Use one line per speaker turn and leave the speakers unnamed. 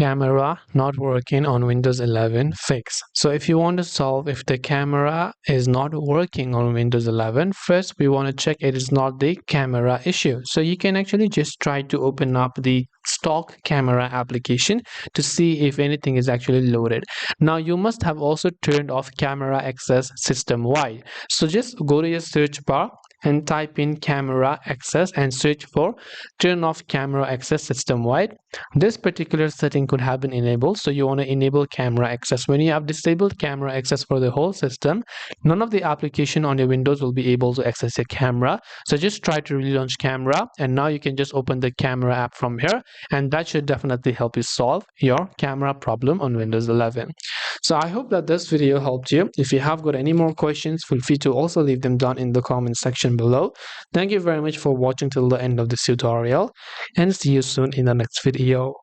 camera not working on Windows 11 fix. So if you want to solve if the camera is not working on Windows 11, first we want to check it is not the camera issue. So you can actually just try to open up the stock camera application to see if anything is actually loaded. Now you must have also turned off camera access system wide. So just go to your search bar and type in camera access and search for turn off camera access system wide. This particular setting could have been enabled, so you want to enable camera access. When you have disabled camera access for the whole system, none of the application on your Windows will be able to access your camera. So just try to relaunch camera, and now you can just open the camera app from here, and that should definitely help you solve your camera problem on Windows 11. So I hope that this video helped you. If you have got any more questions, feel free to also leave them down in the comment section below. Thank you very much for watching till the end of this tutorial, and see you soon in the next video.